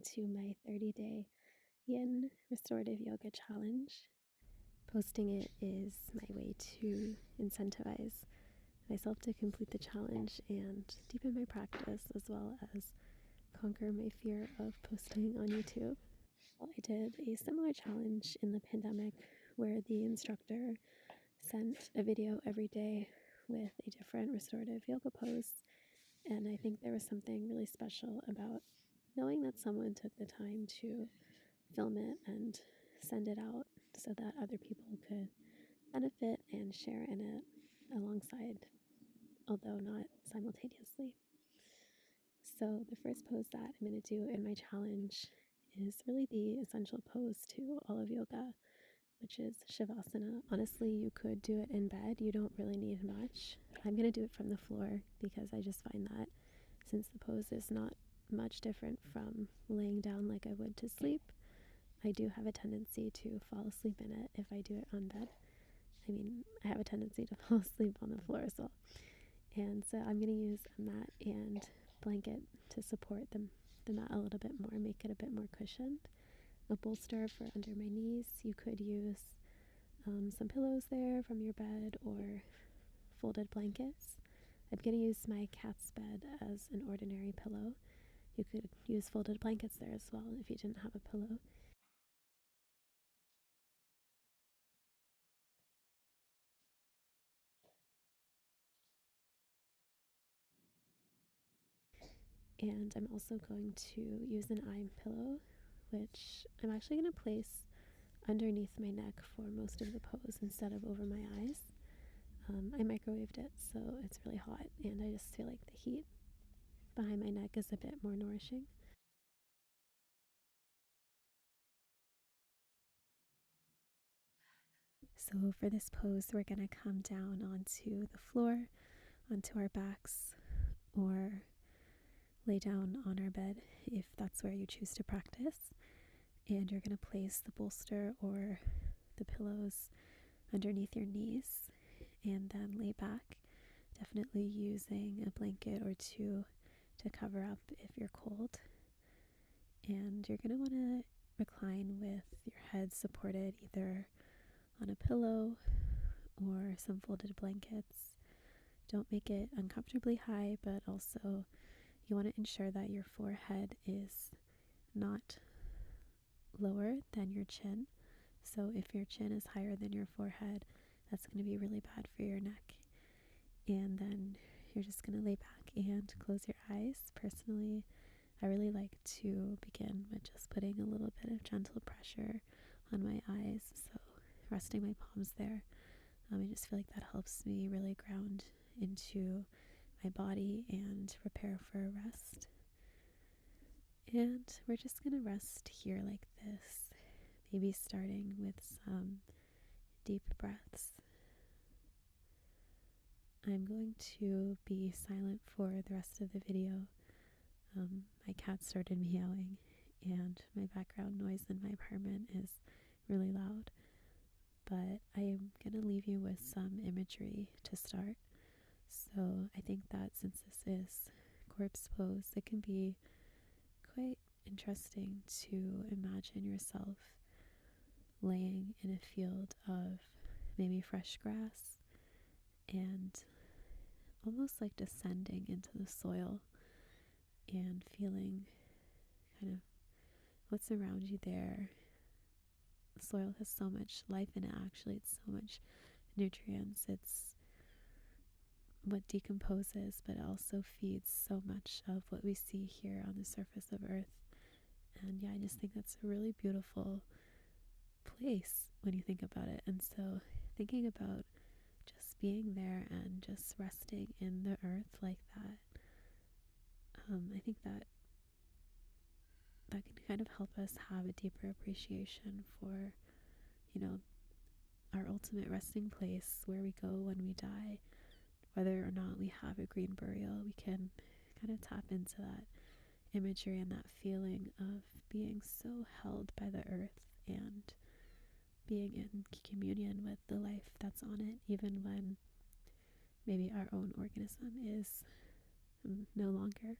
into my 30-day yin restorative yoga challenge. Posting it is my way to incentivize myself to complete the challenge and deepen my practice, as well as conquer my fear of posting on YouTube. Well, I did a similar challenge in the pandemic where the instructor sent a video every day with a different restorative yoga pose. And I think there was something really special about knowing that someone took the time to film it and send it out so that other people could benefit and share in it alongside, although not simultaneously. So the first pose that I'm going to do in my challenge is really the essential pose to all of yoga, which is savasana. Honestly, you could do it in bed. You don't really need much. I'm going to do it from the floor because I just find that since the pose is not much different from laying down like I would to sleep, I do have a tendency to fall asleep in it if I do it on bed. I have a tendency to fall asleep on the floor as well. And so I'm going to use a mat and blanket to support the mat a little bit more, make it a bit more cushioned. A bolster for under my knees. You could use some pillows there from your bed or folded blankets. I'm going to use my cat's bed as an ordinary pillow. You could use folded blankets there as well if you didn't have a pillow. And I'm also going to use an eye pillow, which I'm actually going to place underneath my neck for most of the pose instead of over my eyes. I microwaved it, so it's really hot, and I just feel like the heat behind my neck is a bit more nourishing. So for this pose, we're going to come down onto the floor, onto our backs, or lay down on our bed if that's where you choose to practice. And you're going to place the bolster or the pillows underneath your knees and then lay back, definitely using a blanket or two to cover up if you're cold. And you're going to want to recline with your head supported either on a pillow or some folded blankets. Don't make it uncomfortably high, but also you want to ensure that your forehead is not lower than your chin. So if your chin is higher than your forehead, that's going to be really bad for your neck. And then you're just going to lay back and close your eyes. Personally, I really like to begin with just putting a little bit of gentle pressure on my eyes. So resting my palms there. I just feel like that helps me really ground into my body and prepare for a rest. And we're just going to rest here like this, maybe starting with some deep breaths. I'm going to be silent for the rest of the video. My cat started meowing, and my background noise in my apartment is really loud. But I am going to leave you with some imagery to start. So I think that since this is corpse pose, it can be quite interesting to imagine yourself laying in a field of maybe fresh grass and almost like descending into the soil and feeling kind of what's around you there. The soil has so much life in it, actually. It's so much nutrients. It's what decomposes, but also feeds so much of what we see here on the surface of Earth. And yeah, I just think that's a really beautiful place when you think about it. And so thinking about just being there and just resting in the earth like that, I think that can kind of help us have a deeper appreciation for, our ultimate resting place, where we go when we die. Whether or not we have a green burial, we can kind of tap into that imagery and that feeling of being so held by the earth and being in communion with the life that's on it, even when maybe our own organism is no longer.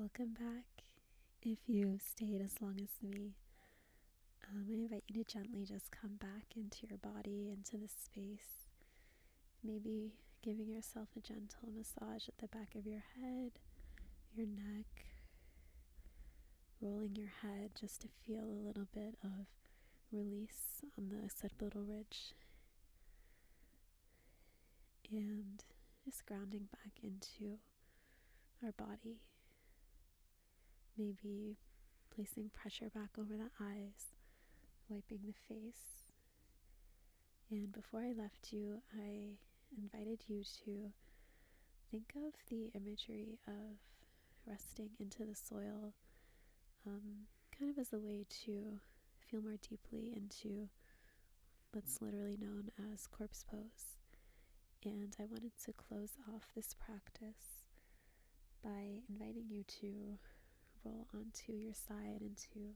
Welcome back. If you stayed as long as me, I invite you to gently just come back into your body, into the space. Maybe giving yourself a gentle massage at the back of your head, your neck, rolling your head just to feel a little bit of release on the occipital ridge, and just grounding back into our body. Maybe placing pressure back over the eyes, wiping the face. And before I left you, I invited you to think of the imagery of resting into the soil, kind of as a way to feel more deeply into what's literally known as corpse pose. And I wanted to close off this practice by inviting you to roll onto your side into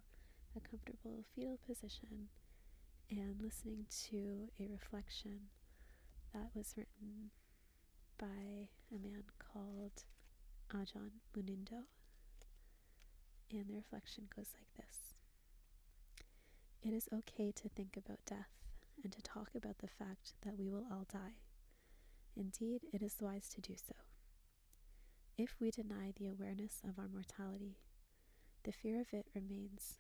a comfortable fetal position and listening to a reflection that was written by a man called Ajahn Munindo. And the reflection goes like this. It is okay to think about death and to talk about the fact that we will all die. Indeed, it is wise to do so. If we deny the awareness of our mortality, the fear of it remains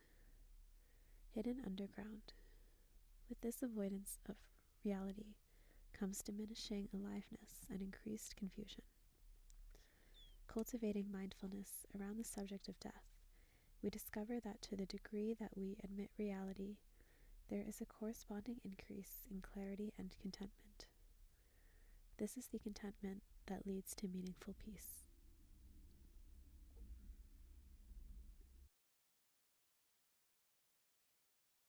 hidden underground. With this avoidance of reality comes diminishing aliveness and increased confusion. Cultivating mindfulness around the subject of death, we discover that to the degree that we admit reality, there is a corresponding increase in clarity and contentment. This is the contentment that leads to meaningful peace.